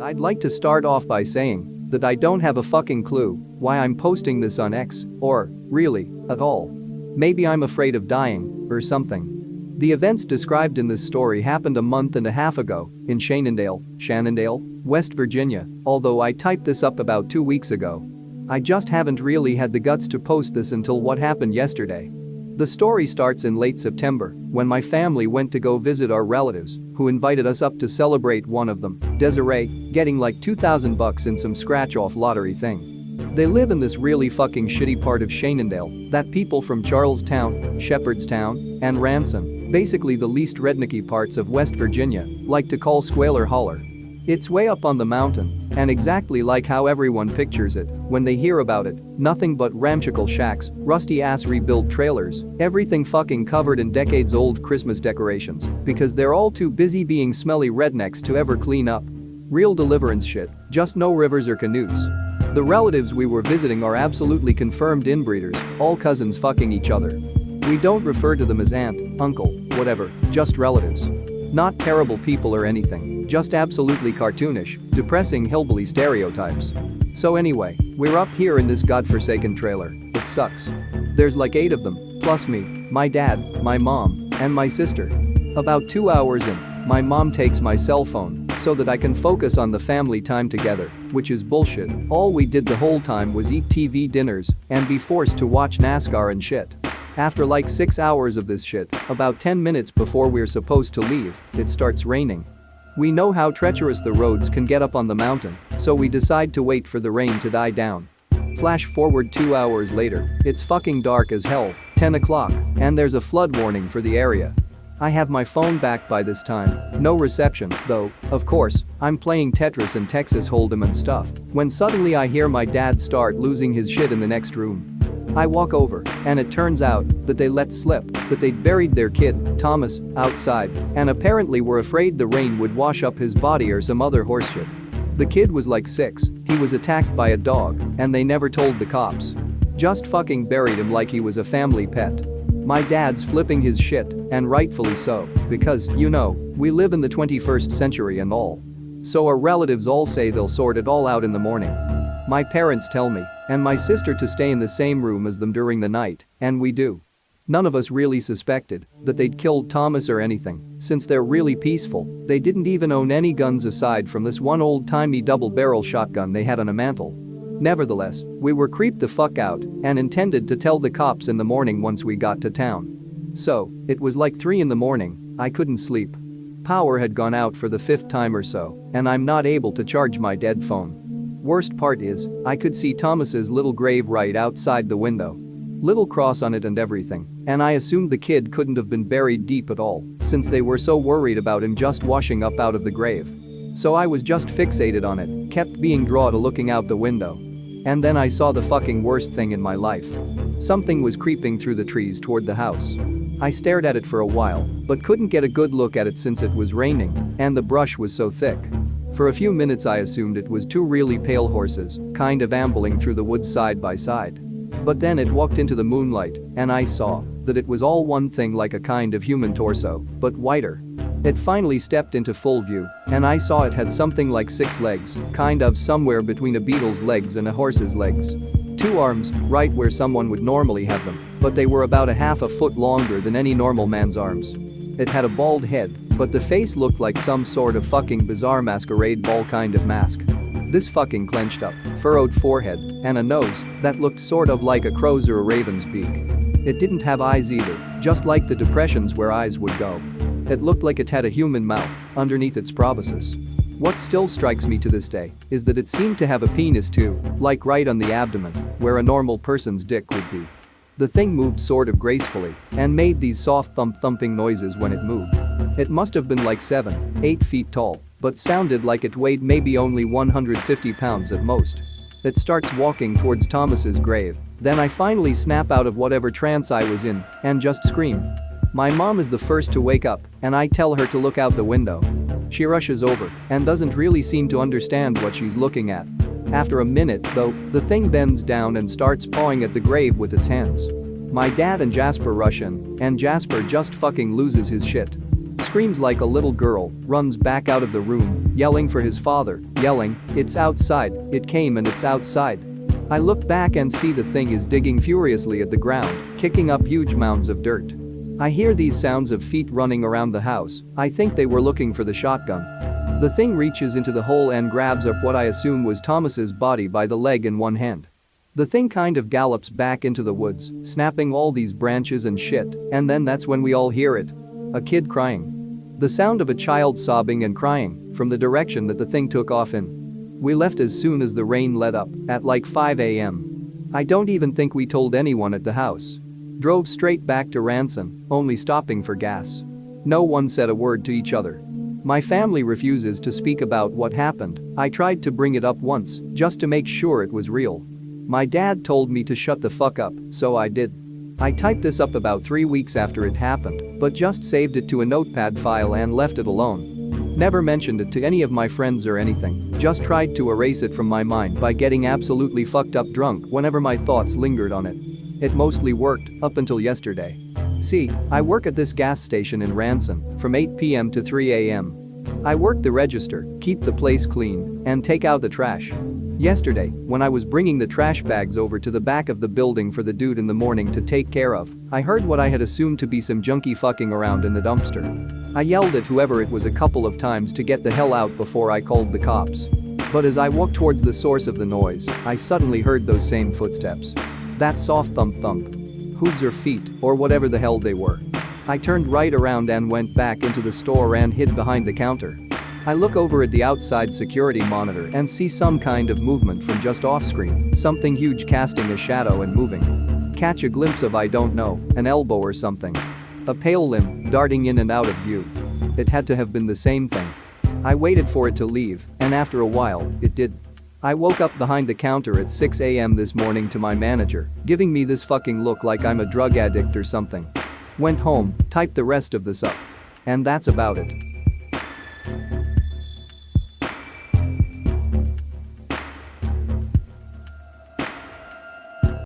I'd like to start off by saying that I don't have a fucking clue why I'm posting this on X, or, really, at all. Maybe I'm afraid of dying, or something. The events described in this story happened a month and a half ago in Shannondale, West Virginia, although I typed this up about 2 weeks ago. I just haven't really had the guts to post this until what happened yesterday. The story starts in late September when my family went to go visit our relatives who invited us up to celebrate one of them, Desiree, getting like $2,000 in some scratch-off lottery thing. They live in this really fucking shitty part of Shannondale that people from Charlestown, Shepherdstown, and Ransom, basically the least rednecky parts of West Virginia, like to call Squalor Holler. It's way up on the mountain, and exactly like how everyone pictures it when they hear about it, nothing but ramshackle shacks, rusty-ass rebuilt trailers, everything fucking covered in decades-old Christmas decorations because they're all too busy being smelly rednecks to ever clean up. Real deliverance shit, just no rivers or canoes. The relatives we were visiting are absolutely confirmed inbreeders, all cousins fucking each other. We don't refer to them as aunt, uncle, whatever, just relatives. Not terrible people or anything, just absolutely cartoonish, depressing hillbilly stereotypes. So anyway, we're up here in this godforsaken trailer. It sucks. There's like 8 of them, plus me, my dad, my mom, and my sister. About 2 hours in, my mom takes my cell phone so that I can focus on the family time together, which is bullshit. All we did the whole time was eat TV dinners and be forced to watch NASCAR and shit. After like 6 hours of this shit, about 10 minutes before we're supposed to leave, it starts raining. We know how treacherous the roads can get up on the mountain, so we decide to wait for the rain to die down. Flash forward 2 hours later, it's fucking dark as hell, 10 o'clock, and there's a flood warning for the area. I have my phone back by this time, no reception, though, of course, I'm playing Tetris and Texas Hold'em and stuff, when suddenly I hear my dad start losing his shit in the next room. I walk over, and it turns out that they let slip that they'd buried their kid, Thomas, outside, and apparently were afraid the rain would wash up his body or some other horseshit. The kid was like 6, he was attacked by a dog, and they never told the cops. Just fucking buried him like he was a family pet. My dad's flipping his shit, and rightfully so, because, you know, we live in the 21st century and all. So our relatives all say they'll sort it all out in the morning. My parents tell me and my sister to stay in the same room as them during the night, and we do. None of us really suspected that they'd killed Thomas or anything, since they're really peaceful. They didn't even own any guns aside from this one old-timey double-barrel shotgun they had on a mantle. Nevertheless, we were creeped the fuck out and intended to tell the cops in the morning once we got to town. So, it was like 3 in the morning, I couldn't sleep. Power had gone out for the 5th time or so, and I'm not able to charge my dead phone. Worst part is, I could see Thomas's little grave right outside the window. Little cross on it and everything, and I assumed the kid couldn't have been buried deep at all, since they were so worried about him just washing up out of the grave. So I was just fixated on it, kept being drawn to looking out the window. And then I saw the fucking worst thing in my life. Something was creeping through the trees toward the house. I stared at it for a while, but couldn't get a good look at it since it was raining, and the brush was so thick. For a few minutes I assumed it was 2 really pale horses, kind of ambling through the woods side by side. But then it walked into the moonlight, and I saw that it was all one thing like a kind of human torso, but whiter. It finally stepped into full view, and I saw it had something like 6 legs, kind of somewhere between a beetle's legs and a horse's legs. 2 arms, right where someone would normally have them, but they were about a half a foot longer than any normal man's arms. It had a bald head, but the face looked like some sort of fucking bizarre masquerade ball kind of mask. This fucking clenched up, furrowed forehead, and a nose that looked sort of like a crow's or a raven's beak. It didn't have eyes either, just like the depressions where eyes would go. It looked like it had a human mouth underneath its proboscis. What still strikes me to this day is that it seemed to have a penis too, like right on the abdomen, where a normal person's dick would be. The thing moved sort of gracefully and made these soft thumping noises when it moved. It must have been like 7, 8 feet tall, but sounded like it weighed maybe only 150 pounds at most. It starts walking towards Thomas's grave, then I finally snap out of whatever trance I was in and just scream. My mom is the first to wake up, and I tell her to look out the window. She rushes over and doesn't really seem to understand what she's looking at. After a minute, though, the thing bends down and starts pawing at the grave with its hands. My dad and Jasper rush in, and Jasper just fucking loses his shit. Screams like a little girl, runs back out of the room, yelling for his father, yelling, "It's outside, it came and it's outside." I look back and see the thing is digging furiously at the ground, kicking up huge mounds of dirt. I hear these sounds of feet running around the house. I think they were looking for the shotgun. The thing reaches into the hole and grabs up what I assume was Thomas's body by the leg in one hand. The thing kind of gallops back into the woods, snapping all these branches and shit, and then that's when we all hear it. A kid crying. The sound of a child sobbing and crying from the direction that the thing took off in. We left as soon as the rain let up, at like 5 a.m. I don't even think we told anyone at the house. Drove straight back to Ranson, only stopping for gas. No one said a word to each other. My family refuses to speak about what happened. I tried to bring it up once, just to make sure it was real. My dad told me to shut the fuck up, so I did. I typed this up about 3 weeks after it happened, but just saved it to a notepad file and left it alone. Never mentioned it to any of my friends or anything, just tried to erase it from my mind by getting absolutely fucked up drunk whenever my thoughts lingered on it. It mostly worked, up until yesterday. See, I work at this gas station in Ranson, from 8 p.m. to 3 a.m. I work the register, keep the place clean, and take out the trash. Yesterday, when I was bringing the trash bags over to the back of the building for the dude in the morning to take care of, I heard what I had assumed to be some junkie fucking around in the dumpster. I yelled at whoever it was a couple of times to get the hell out before I called the cops. But as I walked towards the source of the noise, I suddenly heard those same footsteps. That soft thump thump. Hooves or feet, or whatever the hell they were. I turned right around and went back into the store and hid behind the counter. I look over at the outside security monitor and see some kind of movement from just off-screen, something huge casting a shadow and moving. Catch a glimpse of I don't know, an elbow or something. A pale limb, darting in and out of view. It had to have been the same thing. I waited for it to leave, and after a while, it did. I woke up behind the counter at 6 a.m. this morning to my manager, giving me this fucking look like I'm a drug addict or something. Went home, typed the rest of this up. And that's about it.